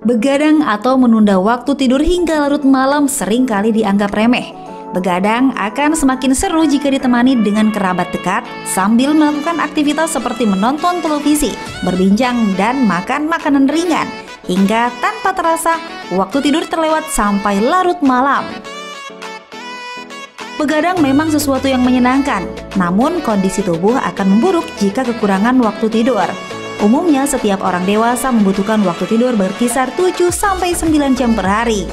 Begadang atau menunda waktu tidur hingga larut malam seringkali dianggap remeh. Begadang akan semakin seru jika ditemani dengan kerabat dekat sambil melakukan aktivitas seperti menonton televisi, berbincang, dan makan makanan ringan. Hingga tanpa terasa, waktu tidur terlewat sampai larut malam. Begadang memang sesuatu yang menyenangkan, namun kondisi tubuh akan memburuk jika kekurangan waktu tidur. Umumnya setiap orang dewasa membutuhkan waktu tidur berkisar 7-9 jam per hari.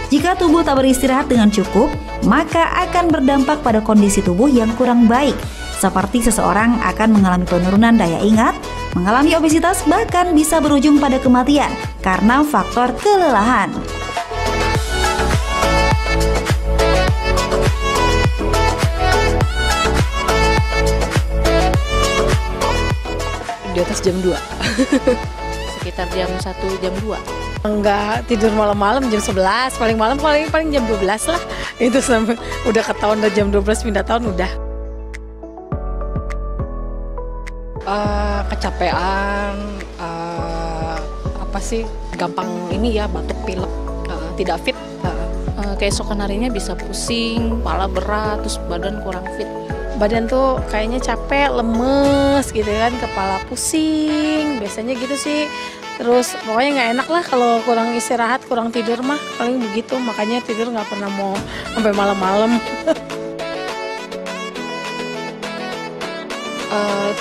Jika tubuh tak beristirahat dengan cukup, maka akan berdampak pada kondisi tubuh yang kurang baik, seperti seseorang akan mengalami penurunan daya ingat, mengalami obesitas, bahkan bisa berujung pada kematian karena faktor kelelahan. Di atas jam 2 sekitar jam 1, jam 2. Enggak tidur malam-malam jam 11, paling malam paling jam 12 lah. Itu sampai udah ketahuan udah jam 12 pindah tahun udah. Kecapean, apa sih, gampang ini ya, batuk pilek, tidak fit. Keesokan harinya bisa pusing, kepala berat, terus badan kurang fit. Badan tuh kayaknya capek, lemes gitu kan, kepala pusing, biasanya gitu sih. Terus pokoknya nggak enak lah kalau kurang istirahat, kurang tidur mah, paling begitu. Makanya tidur nggak pernah mau sampai malam-malam.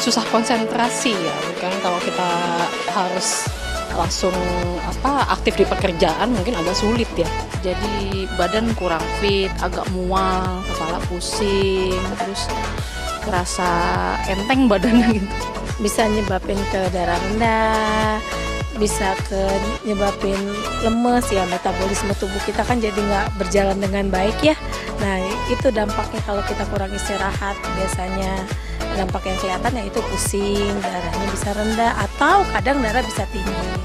Susah konsentrasi ya, kan kalau kita harus langsung aktif di pekerjaan mungkin agak sulit ya. Jadi badan kurang fit, agak mual, kepala pusing, terus kerasa enteng badannya gitu. Bisa nyebabin ke darah rendah, bisa ke nyebabin lemes ya, metabolisme tubuh kita kan jadi nggak berjalan dengan baik ya. Nah itu dampaknya kalau kita kurang istirahat. Biasanya dampak yang kelihatan yaitu pusing, darahnya bisa rendah, atau kadang darah bisa tinggi.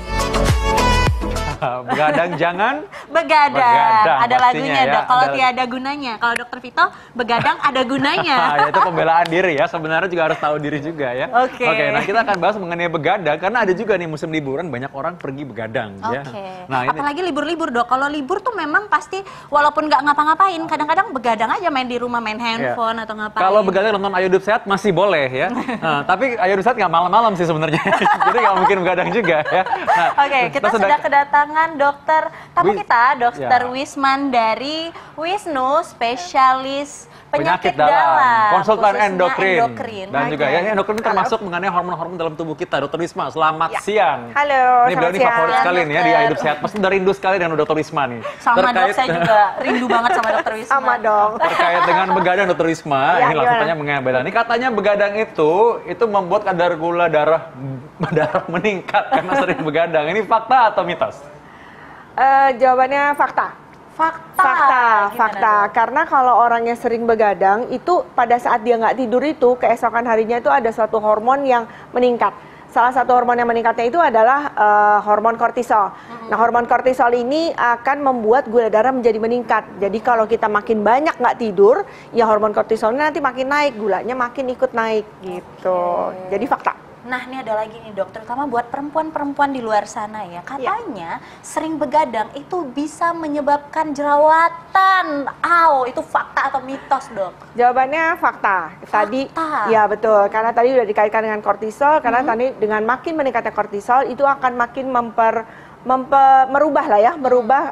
Begadang jangan begadang. Ada lagunya ya. Dok. Kalau tiada gunanya. Kalau Dokter Vito, begadang ada gunanya. Ya, itu pembelaan diri ya. Sebenarnya juga harus tahu diri juga ya. Oke. Nah kita akan bahas mengenai begadang karena ada juga nih musim liburan banyak orang pergi begadang. Ya. Nah, apalagi libur-libur Dok. Kalau libur tuh memang pasti walaupun nggak ngapa-ngapain, kadang-kadang begadang aja main di rumah, main handphone atau ngapain. Kalau begadang nonton Ayo Hidup Sehat masih boleh ya. Nah, tapi Ayo Hidup Sehat nggak malam-malam sih sebenarnya. Jadi nggak mungkin begadang juga ya. Nah, kita sudah kedatangan dokter tamu kita, Dokter Wisman dari Wisnu, spesialis penyakit dalam, konsultan endokrin. Dan juga ya endokrin termasuk mengenai hormon-hormon dalam tubuh kita. Dokter Wisma, selamat siang. Halo, ini beliau ini favorit sekali nih ya di Hidup Sehat. Pasti udah rindu sekali dengan Dokter Wisma nih. Sama Dok, saya juga rindu banget sama Dokter Wisma. Sama dong. Terkait dengan begadang Dokter Wisma, ini langsung tanya mengenai begadang. Ini katanya begadang itu membuat kadar gula darah meningkat karena sering begadang. Ini fakta atau mitos? Jawabannya fakta. Fakta. Karena kalau orangnya sering begadang itu pada saat dia nggak tidur itu keesokan harinya itu ada suatu hormon yang meningkat. Salah satu hormon yang meningkatnya itu adalah hormon kortisol. Nah, hormon kortisol ini akan membuat gula darah menjadi meningkat. Jadi kalau kita makin banyak nggak tidur, ya hormon kortisolnya nanti makin naik, gulanya makin ikut naik gitu. Jadi fakta. Nah, ini ada lagi nih Dok, terutama buat perempuan-perempuan di luar sana ya. Katanya sering begadang itu bisa menyebabkan jerawatan. Itu fakta atau mitos, Dok? Jawabannya fakta. Tadi ya betul, karena tadi udah dikaitkan dengan kortisol, karena tadi dengan makin meningkatnya kortisol itu akan makin merubah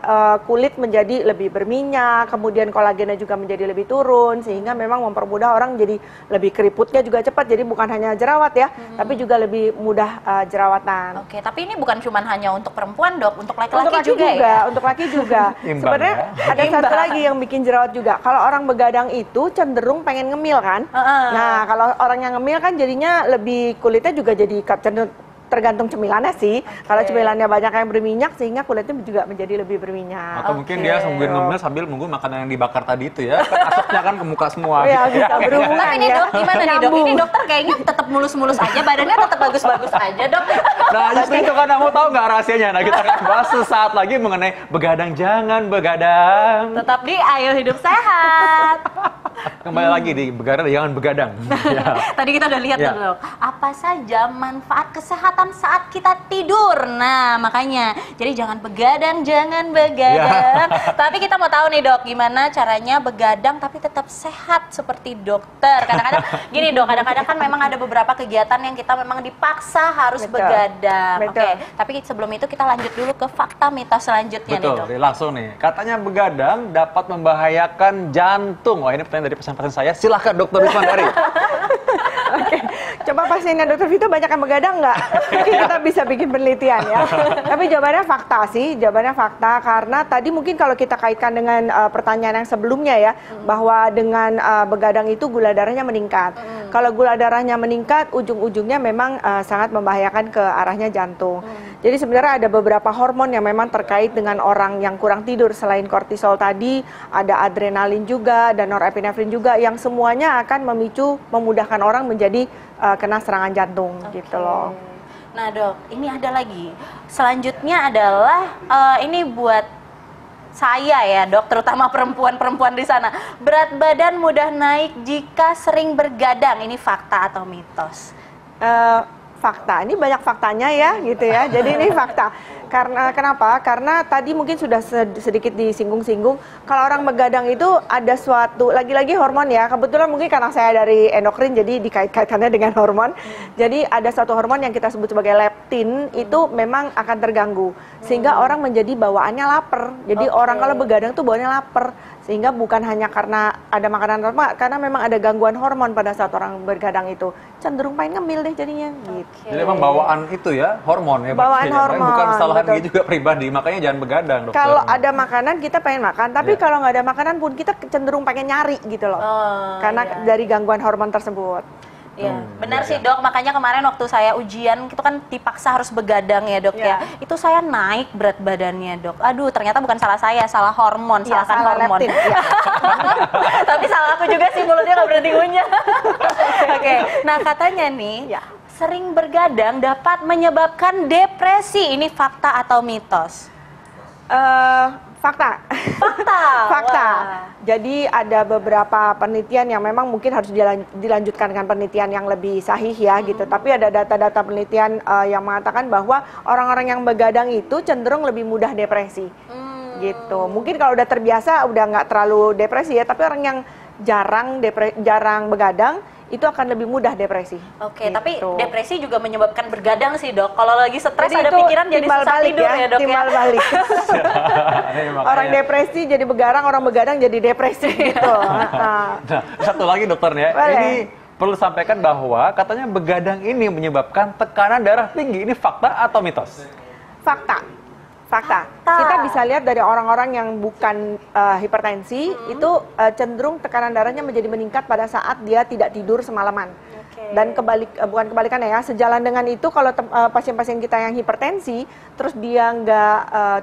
kulit menjadi lebih berminyak, kemudian kolagennya juga menjadi lebih turun, sehingga memang mempermudah orang jadi lebih keriputnya juga cepat, jadi bukan hanya jerawat ya, tapi juga lebih mudah jerawatan. Oke, tapi ini bukan cuma hanya untuk perempuan Dok, untuk laki-laki juga ya? Untuk laki juga. Sebenarnya ada satu lagi yang bikin jerawat juga, kalau orang begadang itu cenderung pengen ngemil kan, nah kalau orang yang ngemil kan jadinya lebih kulitnya juga jadi cenderung, tergantung cemilannya sih. Kalau cemilannya banyak yang berminyak sehingga kulitnya juga menjadi lebih berminyak. Atau mungkin dia sambil ngemil sambil nunggu makanan yang dibakar tadi itu ya. Asapnya kan ke muka semua. Ya, bisa berhubungan. Tapi nih Dok, gimana nih Dok? Ini dokter kayaknya tetap mulus-mulus aja, badannya tetap bagus-bagus aja Dok. Nah justru itu kan kamu tahu nggak rahasianya? Nah kita akan bahas sesaat lagi mengenai begadang jangan begadang. Tetap di Ayo Hidup Sehat. Kembali lagi di begadang, jangan begadang. Ya. Tadi kita udah lihat Ya. tuh dok, apa saja manfaat kesehatan saat kita tidur. Nah makanya, jadi jangan begadang, jangan begadang. Tapi kita mau tahu nih dok, gimana caranya begadang tapi tetap sehat seperti dokter. Kadang-kadang gini dok, kadang-kadang kan memang ada beberapa kegiatan yang kita memang dipaksa harus Betul. begadang. Betul. Oke, tapi sebelum itu kita lanjut dulu ke fakta mitos selanjutnya nih Betul, dok. langsung nih. Katanya begadang dapat membahayakan jantung. Wah, ini pertanyaan dari pesan-pesan saya. Silahkan Dokter Wisman Eri. Oke, coba pasiennya Dokter Vito banyak yang begadang nggak? Mungkin kita bisa bikin penelitian ya. Tapi jawabannya fakta sih, jawabannya fakta karena tadi mungkin kalau kita kaitkan dengan pertanyaan yang sebelumnya ya, bahwa dengan begadang itu gula darahnya meningkat. Kalau gula darahnya meningkat, ujung-ujungnya memang sangat membahayakan ke arahnya jantung. Jadi sebenarnya ada beberapa hormon yang memang terkait dengan orang yang kurang tidur. Selain kortisol tadi, ada adrenalin juga dan norepinefrin juga yang semuanya akan memicu, memudahkan orang menjadi kena serangan jantung gitu loh. Nah dok, ini ada lagi. Selanjutnya adalah ini buat saya ya dok, terutama perempuan-perempuan di sana. Berat badan mudah naik jika sering bergadang. Ini fakta atau mitos? Fakta, ini banyak faktanya ya gitu ya. Jadi ini fakta. Karena kenapa? Karena tadi mungkin sudah sedikit disinggung-singgung. Kalau orang begadang itu ada suatu, lagi-lagi hormon ya. Kebetulan mungkin karena saya dari endokrin jadi dikait-kaitannya dengan hormon. Jadi ada satu hormon yang kita sebut sebagai leptin itu memang akan terganggu. Sehingga orang menjadi bawaannya lapar. Jadi orang kalau begadang tuh bawaannya lapar. Sehingga bukan hanya karena ada makanan normal, karena memang ada gangguan hormon pada saat orang bergadang itu. Cenderung pengen ngemil deh jadinya gitu. Jadi memang bawaan itu ya, hormon ya. Bawaan berarti ya. hormon, Bukan kesalahan betul. dia juga pribadi, makanya jangan begadang dokter. Kalau ada makanan kita pengen makan, tapi Iya. kalau nggak ada makanan pun kita cenderung pengen nyari gitu loh. Karena dari gangguan hormon tersebut. Iya, benar iya, sih dok. Makanya kemarin waktu saya ujian itu kan dipaksa harus begadang ya dok ya. Itu saya naik berat badannya dok. Aduh, ternyata bukan salah saya, salah hormon, Iya, salahkan salah hormon. leptin, iya. Tapi salah aku juga sih, mulutnya nggak berhenti ngunyah. Oke, nah katanya nih, Ya. sering bergadang dapat menyebabkan depresi. Ini fakta atau mitos? Fakta. Fakta. Fakta. Wah. Jadi ada beberapa penelitian yang memang mungkin harus dilanjutkan dengan penelitian yang lebih sahih ya gitu. Tapi ada data-data penelitian yang mengatakan bahwa orang-orang yang begadang itu cenderung lebih mudah depresi. Gitu. Mungkin kalau udah terbiasa udah nggak terlalu depresi ya, tapi orang yang jarang begadang itu akan lebih mudah depresi. Oke, gitu. tapi depresi juga menyebabkan bergadang sih dok. Kalau lagi stres Jadi ada itu pikiran jadi timbal susah balik tidur ya dok timbal ya. balik. Ini makanya. Orang depresi jadi begadang, orang begadang jadi depresi gitu. Nah, satu lagi dokter ya. Boleh. Ini perlu sampaikan bahwa katanya begadang ini menyebabkan tekanan darah tinggi. Ini fakta atau mitos? Fakta. Fakta. Fakta. Kita bisa lihat dari orang-orang yang bukan hipertensi itu cenderung tekanan darahnya menjadi meningkat pada saat dia tidak tidur semalaman. Dan bukan kebalikannya ya, sejalan dengan itu kalau pasien-pasien kita yang hipertensi terus dia nggak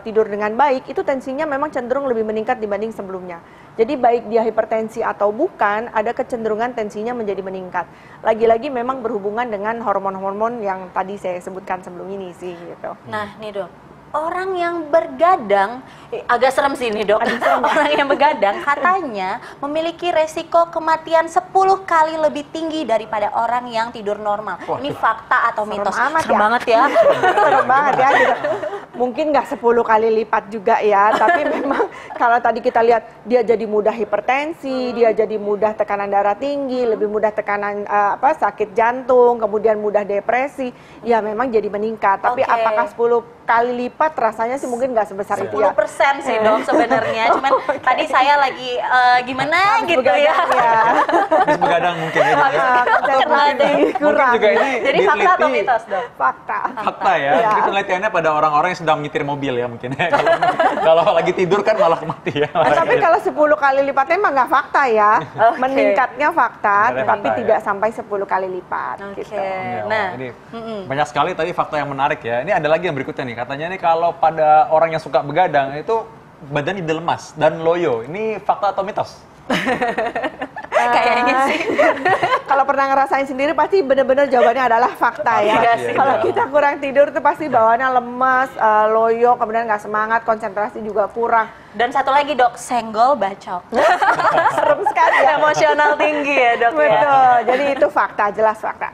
tidur dengan baik, itu tensinya memang cenderung lebih meningkat dibanding sebelumnya. Jadi baik dia hipertensi atau bukan, ada kecenderungan tensinya menjadi meningkat. Lagi-lagi memang berhubungan dengan hormon-hormon yang tadi saya sebutkan sebelum ini sih gitu. Nah nih dok, orang yang bergadang, agak serem sih nih dok. Orang yang begadang katanya memiliki resiko kematian 10 kali lebih tinggi daripada orang yang tidur normal. Ini fakta atau Serem mitos? amat Serem ya. banget ya. Serem banget ya gitu. Mungkin nggak 10 kali lipat juga ya, tapi memang kalau tadi kita lihat dia jadi mudah hipertensi, dia jadi mudah tekanan darah tinggi, lebih mudah tekanan sakit jantung, kemudian mudah depresi, ya memang jadi meningkat. Tapi Oke. apakah 10 kali lipat rasanya sih mungkin nggak sebesar itu ya. 10% sih dok sebenarnya. Cuman tadi saya lagi gimana Habis gitu ya. begadang ya. Habis begadang mungkin ya. Kena deh. Mungkin juga ini Jadi fakta atau diteliti- mitos dok? Fakta. Fakta ya. Iya. Mungkin penelitiannya pada orang-orang yang sedang menyetir mobil ya mungkin. Kalau lagi tidur kan malah mati ya. Tapi kalau 10 kali lipatnya emang nggak fakta ya. Oke. Meningkatnya fakta, Meningkatnya tapi fakta, tidak ya. sampai 10 kali lipat Oke. gitu. Ya, Nah, ini banyak sekali tadi fakta yang menarik ya. Ini ada lagi yang berikutnya nih. Katanya nih kalau pada orang yang suka begadang itu badan jadi lemas dan loyo. Ini fakta atau mitos? Kayaknya sih. Kalau pernah ngerasain sendiri pasti bener-bener jawabannya adalah fakta ya. Iya sih, Kalau iya. kita kurang tidur itu pasti bawaannya lemas, loyo, kemudian nggak semangat, konsentrasi juga kurang. Dan satu lagi dok, senggol bacok. Serem sekali ya. Emosional tinggi ya dok ya. Betul, jadi itu fakta, jelas fakta.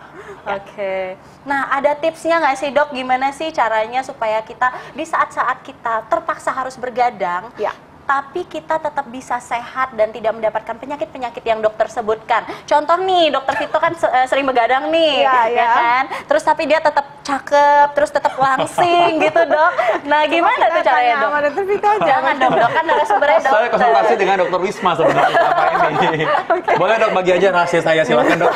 Oke. Nah, ada tipsnya nggak sih dok? Gimana sih caranya supaya kita di saat-saat kita terpaksa harus bergadang, Ya. tapi kita tetap bisa sehat dan tidak mendapatkan penyakit-penyakit yang dokter sebutkan. Contoh nih, dokter Vito kan sering begadang nih, Iya, ya iya. kan? Terus tapi dia tetap cakep, terus tetap langsing gitu dok. Nah, gimana tuh caranya dok? Sama dokter Vito aja. Jangan dong dok, kan narasumbernya dokter. Saya konsultasi dengan dokter Wisma sebenarnya apa ini. Boleh dok bagi aja rahasia saya, silakan dok.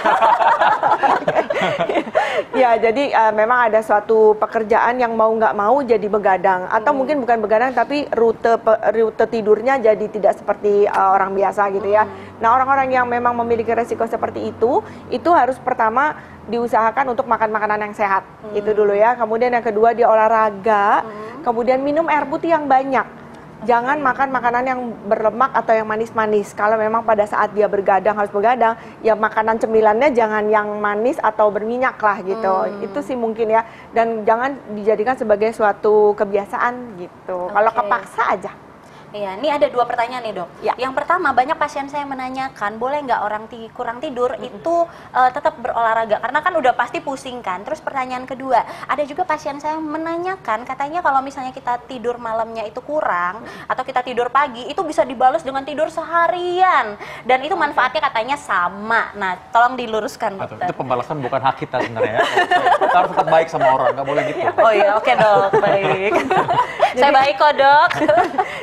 Ya, jadi memang ada suatu pekerjaan yang mau nggak mau jadi begadang, atau mungkin bukan begadang tapi rute tidurnya jadi tidak seperti orang biasa gitu ya. Nah, orang-orang yang memang memiliki resiko seperti itu harus pertama diusahakan untuk makan makanan yang sehat, itu dulu ya. Kemudian yang kedua dia olahraga, kemudian minum air putih yang banyak. Jangan makan makanan yang berlemak atau yang manis-manis. Kalau memang pada saat dia bergadang, harus begadang, ya makanan cemilannya jangan yang manis atau berminyak lah gitu. Itu sih mungkin ya. Dan jangan dijadikan sebagai suatu kebiasaan gitu. Kalau Oke. kepaksa aja. Iya, ini ada 2 pertanyaan nih dok. Ya. Yang pertama, banyak pasien saya menanyakan, boleh nggak orang kurang tidur itu tetap berolahraga? Karena kan udah pasti pusing kan. Terus pertanyaan kedua, ada juga pasien saya menanyakan, katanya kalau misalnya kita tidur malamnya itu kurang, atau kita tidur pagi, itu bisa dibalas dengan tidur seharian. Dan itu manfaatnya katanya sama. Nah, tolong diluruskan Aduh, dokter. itu pembalasan bukan hak kita sebenarnya ya. Kita harus tetap baik sama orang, nggak boleh gitu. Oh iya, oke dok, baik. Saya baik kok dok.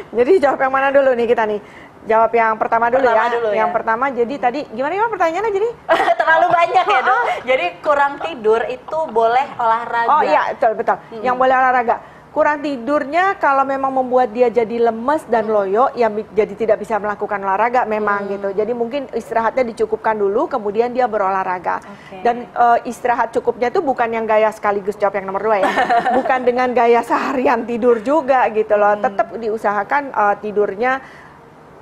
Jadi jawab yang mana dulu nih kita nih? Jawab yang pertama dulu Pertama ya. dulu ya. Yang pertama jadi tadi gimana pertanyaannya jadi? Terlalu banyak ya dok. Jadi kurang tidur itu boleh olahraga. Oh iya, betul. Yang boleh olahraga. Kurang tidurnya kalau memang membuat dia jadi lemes dan loyo, ya jadi tidak bisa melakukan olahraga memang gitu. Jadi mungkin istirahatnya dicukupkan dulu, kemudian dia berolahraga. Oke. Dan istirahat cukupnya itu bukan yang gaya sekaligus jawab yang nomor 2 ya. Bukan dengan gaya seharian tidur juga gitu loh. Tetap diusahakan tidurnya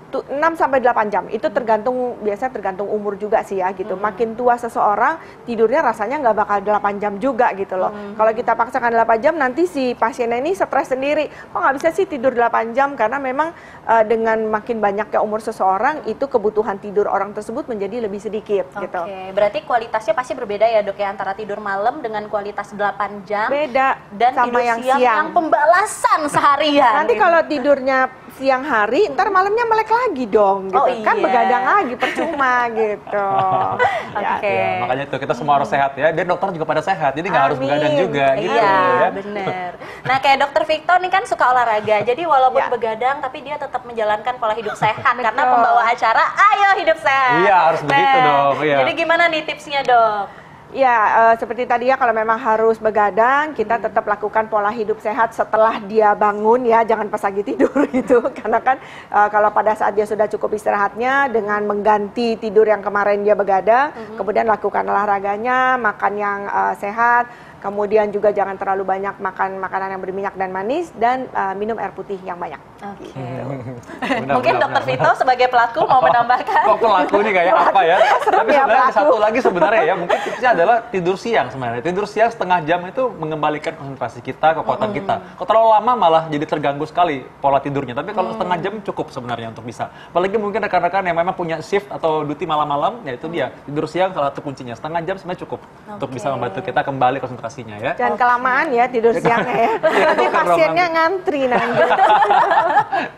6-8 jam. Itu biasanya tergantung umur juga sih ya gitu. Makin tua seseorang tidurnya rasanya nggak bakal 8 jam juga gitu loh. Kalau kita paksakan 8 jam nanti si pasiennya ini stres sendiri. Kok nggak bisa sih tidur 8 jam? Karena memang dengan makin banyaknya umur seseorang itu kebutuhan tidur orang tersebut menjadi lebih sedikit gitu. Oke, berarti kualitasnya pasti berbeda ya dok ya, antara tidur malam dengan kualitas 8 jam Beda dan sama tidur yang siang yang pembalasan seharian. Nanti kalau tidurnya siang hari, ntar malamnya melek lagi dong gitu. Oh, Kan iya. begadang lagi percuma gitu. Oke. Ya, makanya itu kita semua harus sehat ya. Dan dokter juga pada sehat, jadi nggak harus Amin. begadang juga gitu Iya, ya. bener. Nah, kayak dokter Victor nih kan suka olahraga. Jadi walaupun Ya. begadang, tapi dia tetap menjalankan pola hidup sehat. Karena pembawa acara, ayo hidup sehat. Iya, harus begitu dong, iya. Jadi gimana nih tipsnya dok? Ya, seperti tadi ya, kalau memang harus begadang, kita tetap lakukan pola hidup sehat setelah dia bangun ya, jangan pas lagi tidur gitu. Karena kan kalau pada saat dia sudah cukup istirahatnya, dengan mengganti tidur yang kemarin dia begadang, kemudian lakukan olahraganya, makan yang sehat, kemudian juga jangan terlalu banyak makan makanan yang berminyak dan manis, dan minum air putih yang banyak. Oke. Benar, Mungkin benar, dokter benar. Vito sebagai pelaku mau menambahkan. Kok pelaku nih kayak apa ya? Tapi ya, sebenarnya pelaku. satu lagi sebenarnya ya, mungkin tipsnya adalah tidur siang sebenarnya. Tidur siang setengah jam itu mengembalikan konsentrasi kita, kekuatan kita. Kalau terlalu lama malah jadi terganggu sekali pola tidurnya. Tapi kalau setengah jam cukup sebenarnya untuk bisa. Apalagi mungkin rekan-rekan yang memang punya shift atau duty malam-malam, ya itu dia. Tidur siang salah satu kuncinya. Setengah jam sebenarnya cukup untuk bisa membantu kita kembali konsentrasinya ya. Jangan kelamaan ya tidur siangnya ya. Nanti Bukan pasiennya romantis. ngantri nanti.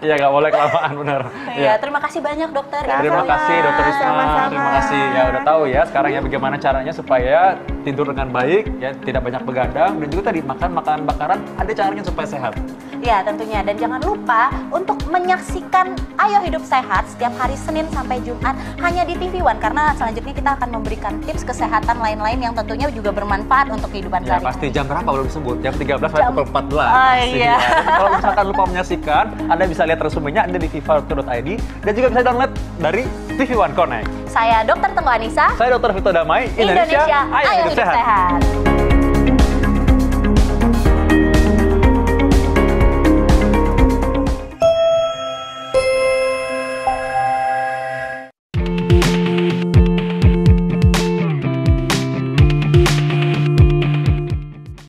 Iya nggak boleh kelamaan benar. Iya, terima kasih banyak dokter. Terima kasih dokter Risma, Sama-sama. terima kasih ya udah tahu ya sekarang ya bagaimana caranya supaya tidur dengan baik ya, tidak banyak begadang, dan juga tadi makan makanan bakaran ada caranya supaya sehat. Ya tentunya, dan jangan lupa untuk menyaksikan Ayo Hidup Sehat setiap hari Senin sampai Jumat hanya di TV One, karena selanjutnya kita akan memberikan tips kesehatan lain-lain yang tentunya juga bermanfaat untuk kehidupan Ya sehari-hari. pasti jam berapa belum disebut, jam 13 sampai pukul 14. Oh, iya. Dan kalau misalkan lupa menyaksikan, Anda bisa lihat resumenya ada di viva.co.id dan juga bisa download dari TV One Connect. Saya Dr. Tengku Anissa, Saya Dr. Vito Damai, Indonesia Ayo Hidup Sehat.